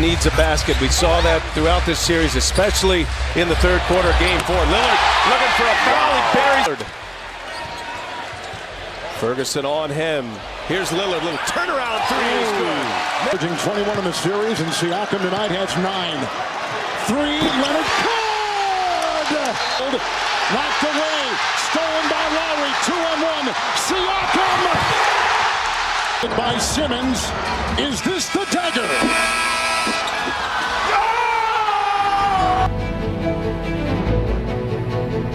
needs a basket. We saw that throughout this series, especially in the third quarter, game 4. Lillard looking for a foul. He buries. Ferguson on him. Here's Lillard. Little turnaround three is good. Averaging 21 in the series, and Siakam tonight has 9. 3, Leonard. Good! Knocked away. Stolen by Lowry. 2-on-1. Siakam! By Simmons. Is this the dagger?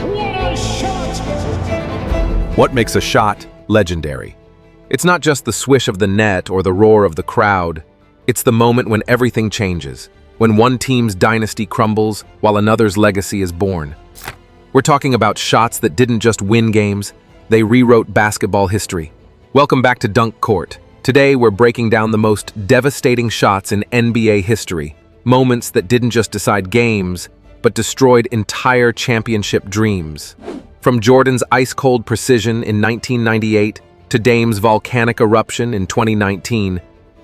What a shot! What makes a shot legendary? It's not just the swish of the net or the roar of the crowd. It's the moment when everything changes, when one team's dynasty crumbles while another's legacy is born. We're talking about shots that didn't just win games, they rewrote basketball history. Welcome back to Dunk Court. Today we're breaking down the most devastating shots in NBA history, moments that didn't just decide games, but destroyed entire championship dreams. From Jordan's ice-cold precision in 1998 to Dame's volcanic eruption in 2019,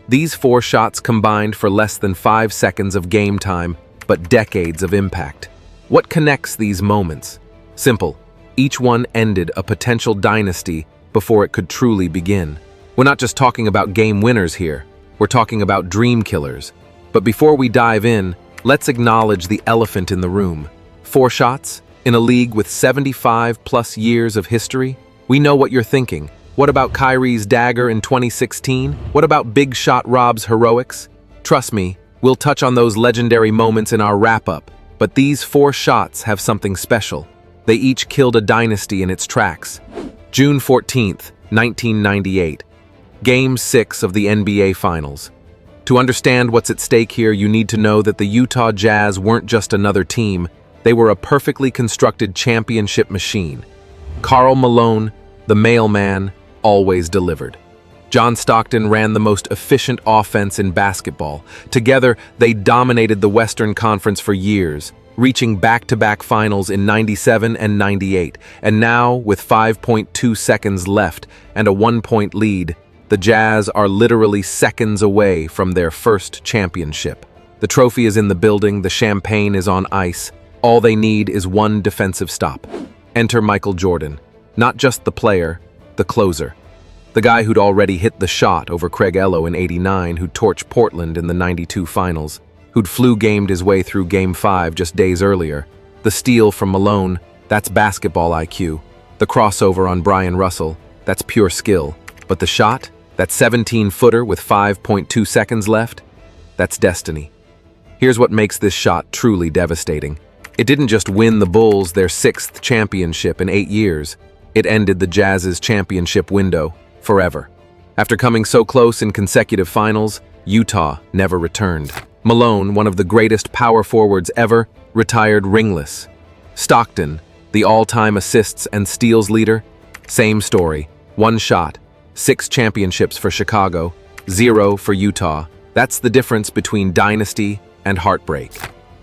these 4 shots combined for less than 5 seconds of game time, but decades of impact. What connects these moments? Simple. Each one ended a potential dynasty before it could truly begin. We're not just talking about game winners here. We're talking about dream killers. But before we dive in, let's acknowledge the elephant in the room. 4 shots? In a league with 75+ years of history? We know what you're thinking. What about Kyrie's dagger in 2016? What about Big Shot Rob's heroics? Trust me, we'll touch on those legendary moments in our wrap-up. But these 4 shots have something special. They each killed a dynasty in its tracks. June 14th, 1998. Game 6 of the NBA Finals. To understand what's at stake here, you need to know that the Utah Jazz weren't just another team. They were a perfectly constructed championship machine. Karl Malone, the mailman, always delivered. John Stockton ran the most efficient offense in basketball. Together, they dominated the Western Conference for years, reaching back-to-back finals in 97 and 98. And now, with 5.2 seconds left and a 1-point lead, the Jazz are literally seconds away from their first championship. The trophy is in the building, the champagne is on ice. All they need is one defensive stop. Enter Michael Jordan. Not just the player, the closer. The guy who'd already hit the shot over Craig Ello in '89, who'd torched Portland in the '92 finals, who'd flu-gamed his way through Game 5 just days earlier. The steal from Malone, that's basketball IQ. The crossover on Brian Russell, that's pure skill. But the shot? That 17-footer with 5.2 seconds left? That's destiny. Here's what makes this shot truly devastating. It didn't just win the Bulls their 6th championship in 8 years. It ended the Jazz's championship window forever. After coming so close in consecutive finals, Utah never returned. Malone, one of the greatest power forwards ever, retired ringless. Stockton, the all-time assists and steals leader, same story. 1 shot, 6 championships for Chicago, 0 for Utah. That's the difference between dynasty and heartbreak.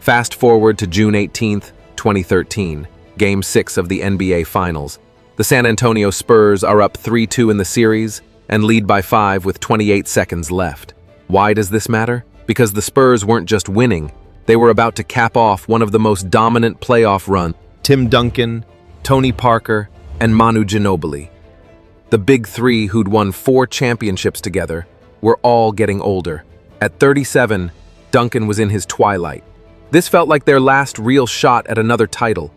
Fast forward to June 18th, 2013, Game 6 of the NBA Finals. The San Antonio Spurs are up 3-2 in the series and lead by 5 with 28 seconds left. Why does this matter? Because the Spurs weren't just winning, they were about to cap off one of the most dominant playoff runs. Tim Duncan, Tony Parker, and Manu Ginobili. The big 3 who'd won 4 championships together were all getting older. At 37, Duncan was in his twilight. This felt like their last real shot at another title,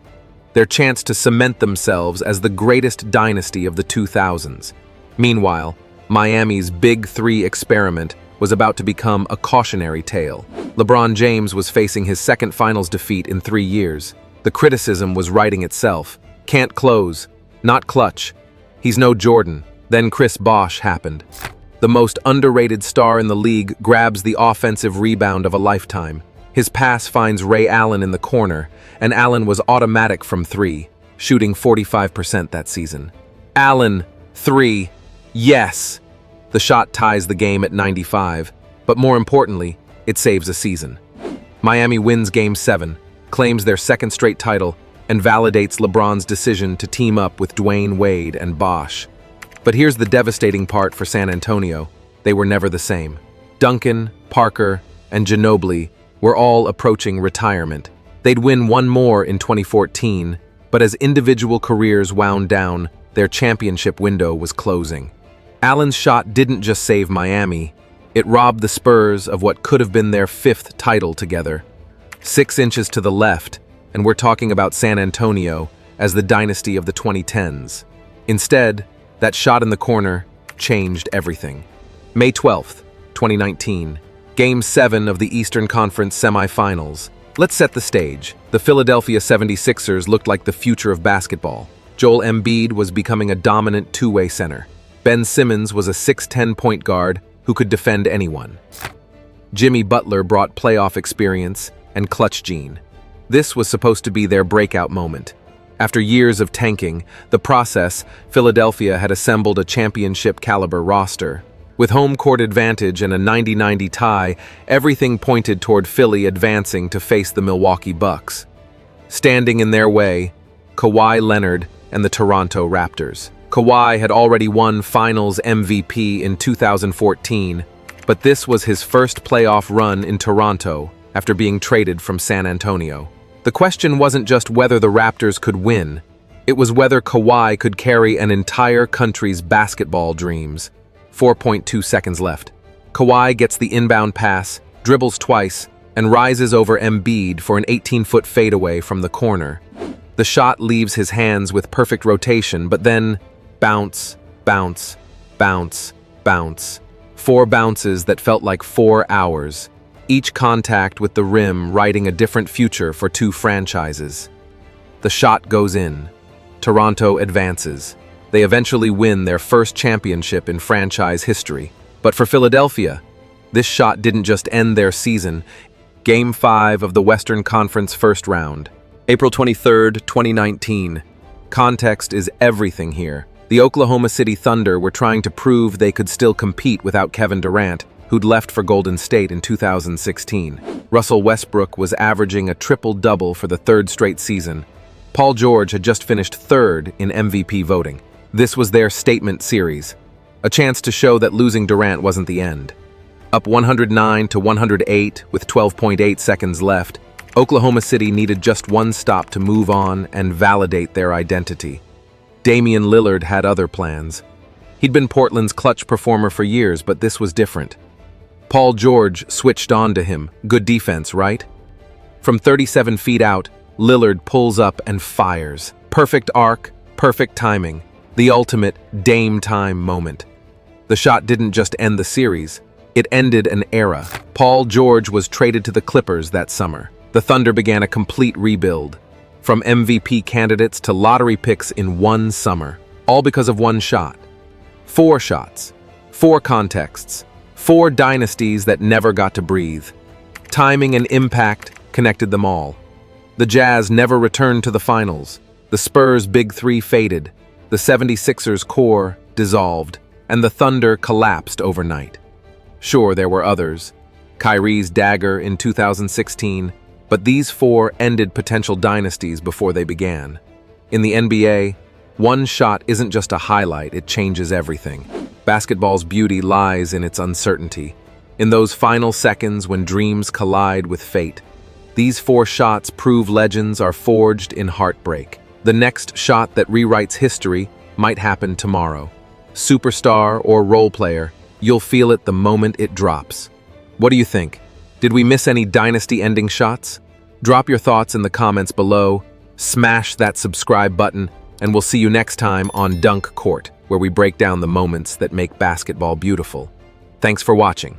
their chance to cement themselves as the greatest dynasty of the 2000s. Meanwhile, Miami's Big 3 experiment was about to become a cautionary tale. LeBron James was facing his 2nd finals defeat in 3 years. The criticism was writing itself. Can't close, not clutch. He's no Jordan. Then Chris Bosh happened. The most underrated star in the league grabs the offensive rebound of a lifetime. His pass finds Ray Allen in the corner, and Allen was automatic from 3, shooting 45% that season. Allen, 3, yes! The shot ties the game at 95, but more importantly, it saves a season. Miami wins Game 7, claims their 2nd straight title, and validates LeBron's decision to team up with Dwayne Wade and Bosh. But here's the devastating part for San Antonio. They were never the same. Duncan, Parker, and Ginobili were all approaching retirement. They'd win one more in 2014, but as individual careers wound down, their championship window was closing. Allen's shot didn't just save Miami, it robbed the Spurs of what could have been their 5th title together. 6 inches to the left, and we're talking about San Antonio as the dynasty of the 2010s. Instead, that shot in the corner changed everything. May 12th, 2019, Game 7 of the Eastern Conference semifinals. Let's set the stage. The Philadelphia 76ers looked like the future of basketball. Joel Embiid was becoming a dominant two-way center. Ben Simmons was a 6'10" point guard who could defend anyone. Jimmy Butler brought playoff experience and clutch gene. This was supposed to be their breakout moment. After years of tanking, the process, Philadelphia had assembled a championship-caliber roster. With home court advantage and a 90-90 tie, everything pointed toward Philly advancing to face the Milwaukee Bucks. Standing in their way, Kawhi Leonard and the Toronto Raptors. Kawhi had already won Finals MVP in 2014, but this was his first playoff run in Toronto after being traded from San Antonio. The question wasn't just whether the Raptors could win, it was whether Kawhi could carry an entire country's basketball dreams. 4.2 seconds left. Kawhi gets the inbound pass, dribbles twice, and rises over Embiid for an 18-foot fadeaway from the corner. The shot leaves his hands with perfect rotation, but then bounce, bounce, bounce, bounce. 4 bounces that felt like 4 hours. Each contact with the rim writing a different future for 2 franchises. The shot goes in. Toronto advances. They eventually win their first championship in franchise history. But for Philadelphia, this shot didn't just end their season. Game 5 of the Western Conference first round. April 23, 2019. Context is everything here. The Oklahoma City Thunder were trying to prove they could still compete without Kevin Durant, who'd left for Golden State in 2016. Russell Westbrook was averaging a triple-double for the 3rd straight season. Paul George had just finished 3rd in MVP voting. This was their statement series, a chance to show that losing Durant wasn't the end. Up 109-108 with 12.8 seconds left, Oklahoma City needed just one stop to move on and validate their identity. Damian Lillard had other plans. He'd been Portland's clutch performer for years, but this was different. Paul George switched on to him. Good defense, right? From 37 feet out, Lillard pulls up and fires. Perfect arc, perfect timing. The ultimate Dame time moment. The shot didn't just end the series, it ended an era. Paul George was traded to the Clippers that summer. The Thunder began a complete rebuild. From MVP candidates to lottery picks in one summer. All because of one shot. 4 shots. 4 contexts. 4 dynasties that never got to breathe. Timing and impact connected them all. The Jazz never returned to the finals. The Spurs' Big Three faded. The 76ers' core dissolved, and the Thunder collapsed overnight. Sure, there were others. Kyrie's dagger in 2016, but these 4 ended potential dynasties before they began. In the NBA, one shot isn't just a highlight, it changes everything. Basketball's beauty lies in its uncertainty. In those final seconds when dreams collide with fate, these 4 shots prove legends are forged in heartbreak. The next shot that rewrites history might happen tomorrow. Superstar or role player, you'll feel it the moment it drops. What do you think? Did we miss any dynasty-ending shots? Drop your thoughts in the comments below, smash that subscribe button, and we'll see you next time on Dunk Court, where we break down the moments that make basketball beautiful. Thanks for watching.